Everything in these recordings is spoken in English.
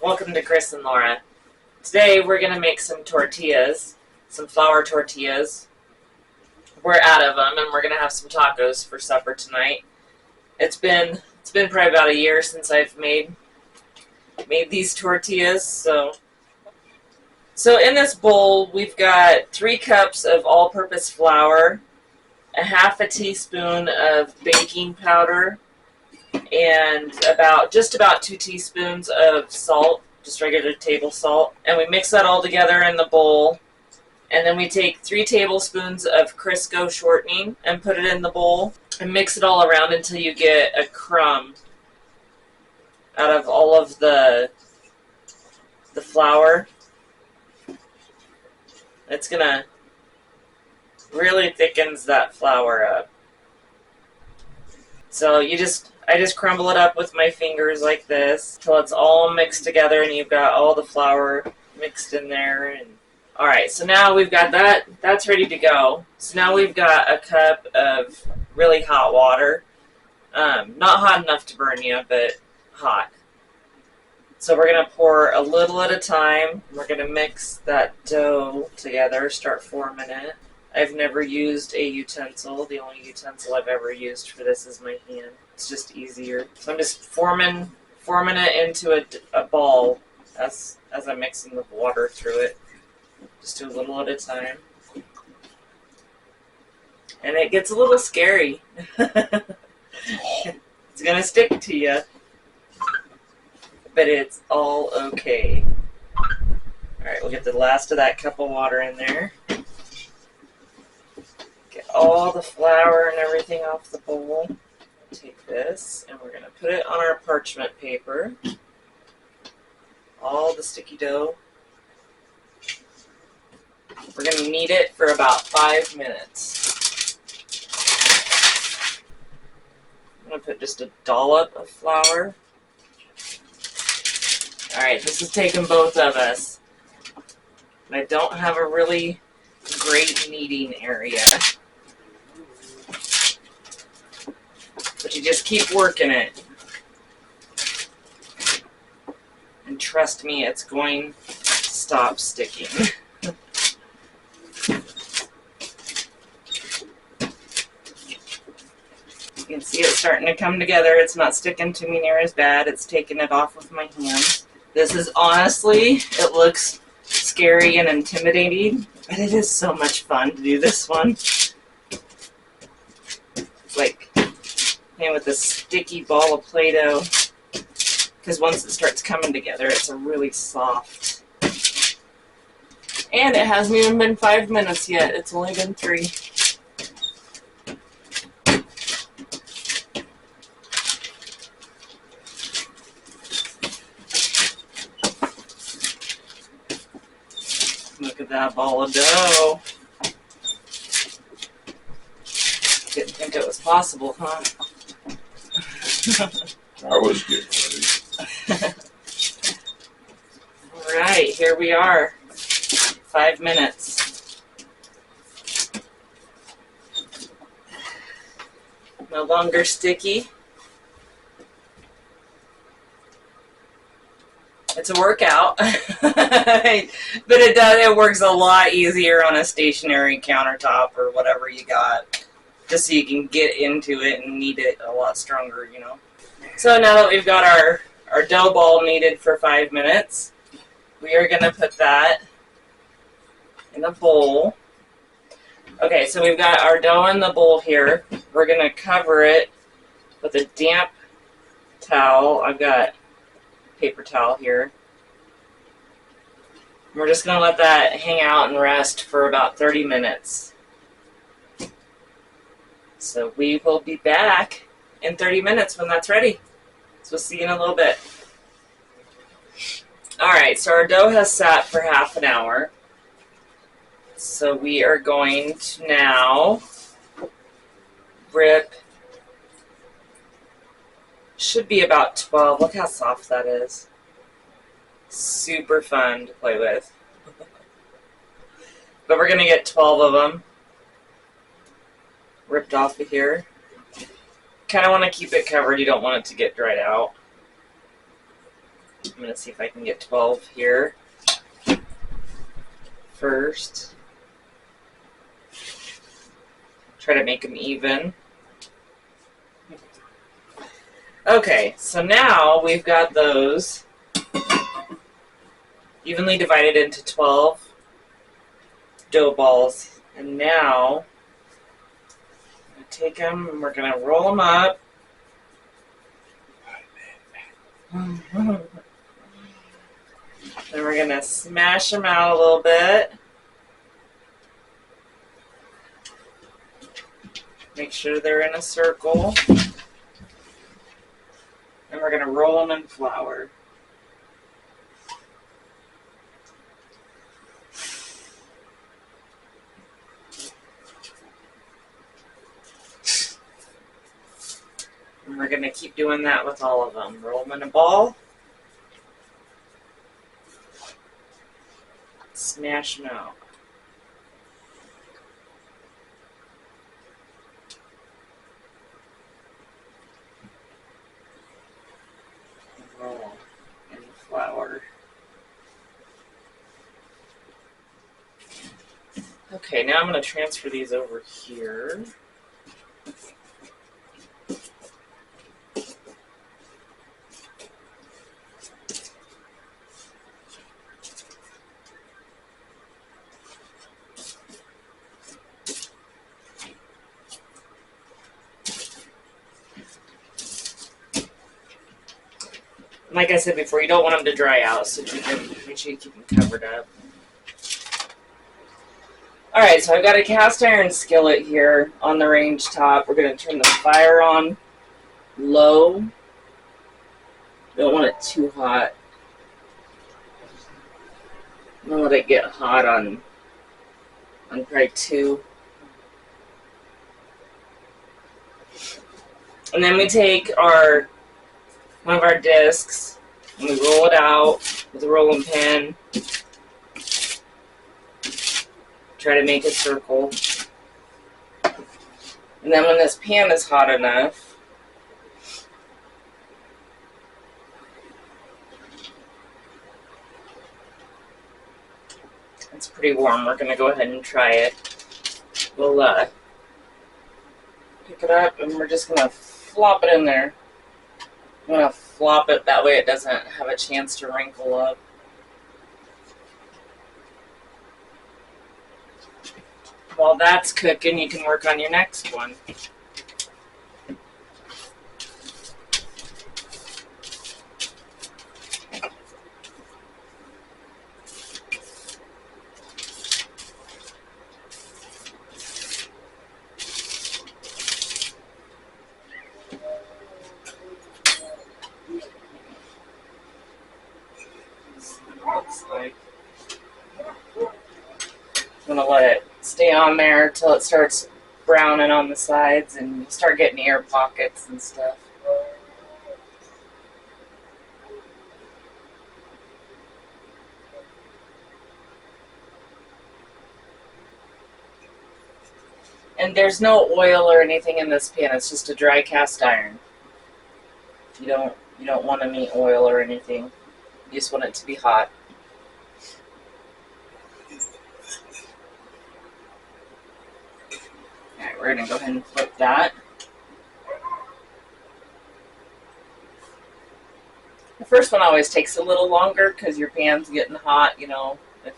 Welcome to Chris and Laura. Today we're going to make some tortillas, some flour tortillas. We're out of them and we're going to have some tacos for supper tonight. It's been probably about a year since I've made these tortillas. So in this bowl we've got 3 cups of all-purpose flour, a half a teaspoon of baking powder, and just about 2 teaspoons of salt, just regular table salt. And we mix that all together in the bowl. And then we take 3 tablespoons of Crisco shortening and put it in the bowl and mix it all around until you get a crumb out of all of the flour. It's gonna really thickens that flour up. So I just crumble it up with my fingers like this till it's all mixed together and you've got all the flour mixed in there. And all right, so now we've got that's ready to go. So now we've got a cup of really hot water. Not hot enough to burn you, but hot. So we're going to pour a little at a time. We're going to mix that dough together, start forming it. I've never used a utensil. The only utensil I've ever used for this is my hand. It's just easier. So I'm just forming it into a ball as I'm mixing the water through it. Just do a little at a time. And it gets a little scary. It's going to stick to you. But it's all okay. Alright, we'll get the last of that cup of water in there. Get all the flour and everything off the bowl. Take this and we're going to put it on our parchment paper. All the sticky dough. We're going to knead it for about 5 minutes. I'm going to put just a dollop of flour. Alright, this is taking both of us. And I don't have a really great kneading area. But you just keep working it. And trust me, it's going to stop sticking. You can see it starting to come together. It's not sticking to me near as bad. It's taking it off with my hands. This is honestly, it looks scary and intimidating, but it is so much fun to do this one. It's like playing with a sticky ball of Play-Doh, because once it starts coming together, it's a really soft. And it hasn't even been 5 minutes yet. It's only been 3. Look at that ball of dough. Didn't think it was possible, huh? I was getting ready. Alright, here we are. 5 minutes. No longer sticky. It's a workout, but it works a lot easier on a stationary countertop or whatever you got, just so you can get into it and knead it a lot stronger, you know. So now that we've got our dough ball kneaded for 5 minutes, we are going to put that in a bowl. Okay, so we've got our dough in the bowl here. We're going to cover it with a damp towel. I've got paper towel here. We're just going to let that hang out and rest for about 30 minutes. So we will be back in 30 minutes when that's ready. So we'll see you in a little bit. Alright, so our dough has sat for half an hour. So we are going to now rip, should be about 12. Look how soft that is. Super fun to play with. But we're going to get 12 of them ripped off of here. Kind of want to keep it covered. You don't want it to get dried out. I'm going to see if I can get 12 here first. Try to make them even. Okay, so now we've got those evenly divided into 12 dough balls. And now, I'm going to take them and we're going to roll them up. Then we're going to smash them out a little bit. Make sure they're in a circle. And we're going to roll them in flour. And we're going to keep doing that with all of them. Roll them in a ball. Smash them out. Roll in flour. Okay, now I'm going to transfer these over here. Like I said before, you don't want them to dry out, so you can make sure you keep them covered up. Alright, so I've got a cast iron skillet here on the range top. We're going to turn the fire on low. Don't want it too hot. Don't let it get hot on probably 2. And then we take one of our discs and we roll it out with a rolling pin. Try to make a circle. And then when this pan is hot enough, it's pretty warm. We're going to go ahead and try it. We'll pick it up and we're just going to flop it in there. I'm going to flop it that way it doesn't have a chance to wrinkle up. While that's cooking, you can work on your next one. Looks like I'm gonna let it stay on there till it starts browning on the sides and you start getting air pockets and stuff. And there's no oil or anything in this pan. It's just a dry cast iron. You don't want any oil or anything. You just want it to be hot. Alright, we're going to go ahead and flip that. The first one always takes a little longer because your pan's getting hot, you know. If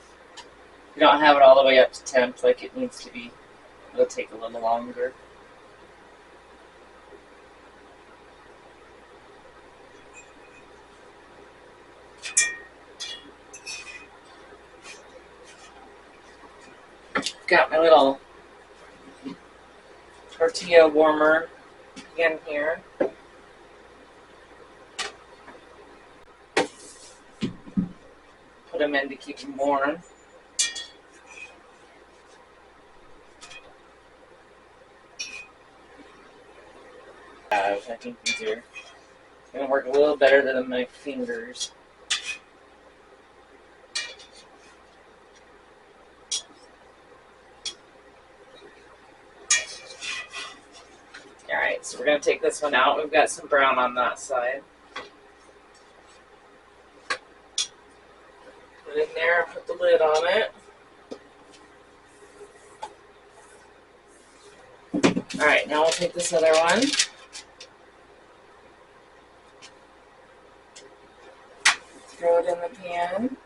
you don't have it all the way up to temp like it needs to be, it'll take a little longer. Got my little tortilla warmer in here. Put them in to keep them warm. I think these are going to work a little better than my fingers. Alright, so we're going to take this one out. We've got some brown on that side. there and put the lid on it. Alright, now we'll take this other one. Throw it in the pan.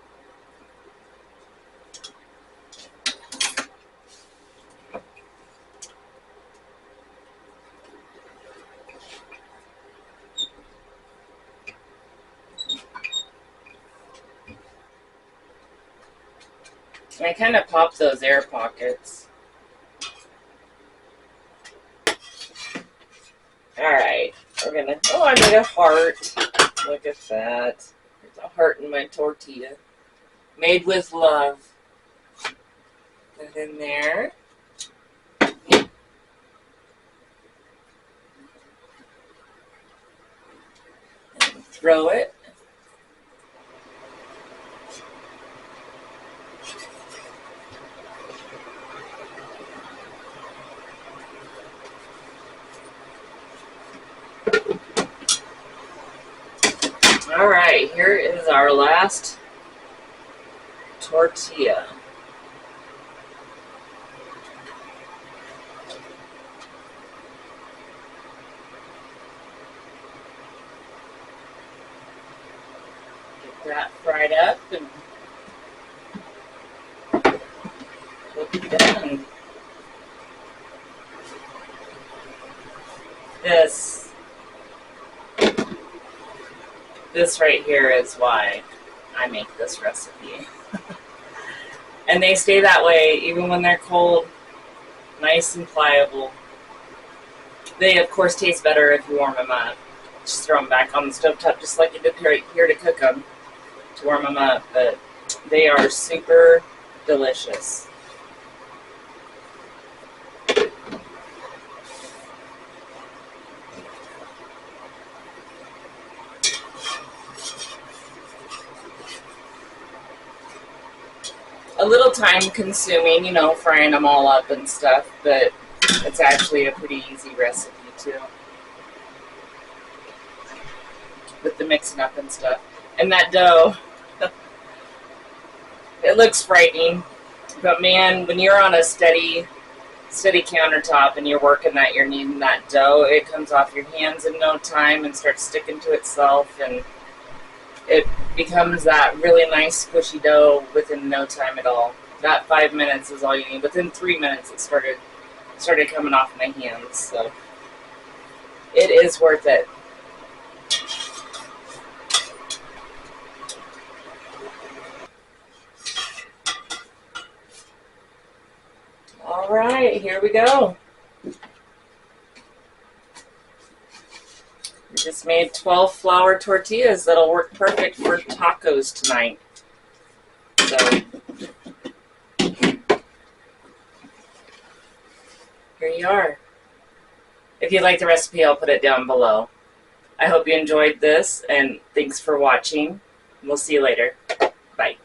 And I kind of pop those air pockets. Alright, we're gonna, oh, I made a heart. Look at that. There's a heart in my tortilla. Made with love. Put it in there. And throw it. Alright, here is our last tortilla. Get that fried up and look done. This right here is why I make this recipe. And they stay that way even when they're cold, nice and pliable. They of course taste better if you warm them up. Just throw them back on the stovetop just like you did right here to cook them, to warm them up, but they are super delicious. A little time consuming, you know, frying them all up and stuff, but it's actually a pretty easy recipe too. With the mixing up and stuff. And that dough, it looks frightening, but man, when you're on a steady countertop and you're working that, you're kneading that dough, it comes off your hands in no time and starts sticking to itself, and it becomes that really nice squishy dough within no time at all. That 5 minutes is all you need. Within 3 minutes it started coming off my hands, so it is worth it. Alright, here we go. We just made 12 flour tortillas that'll work perfect for tacos tonight. So, here you are. If you like the recipe, I'll put it down below. I hope you enjoyed this, and thanks for watching. We'll see you later. Bye.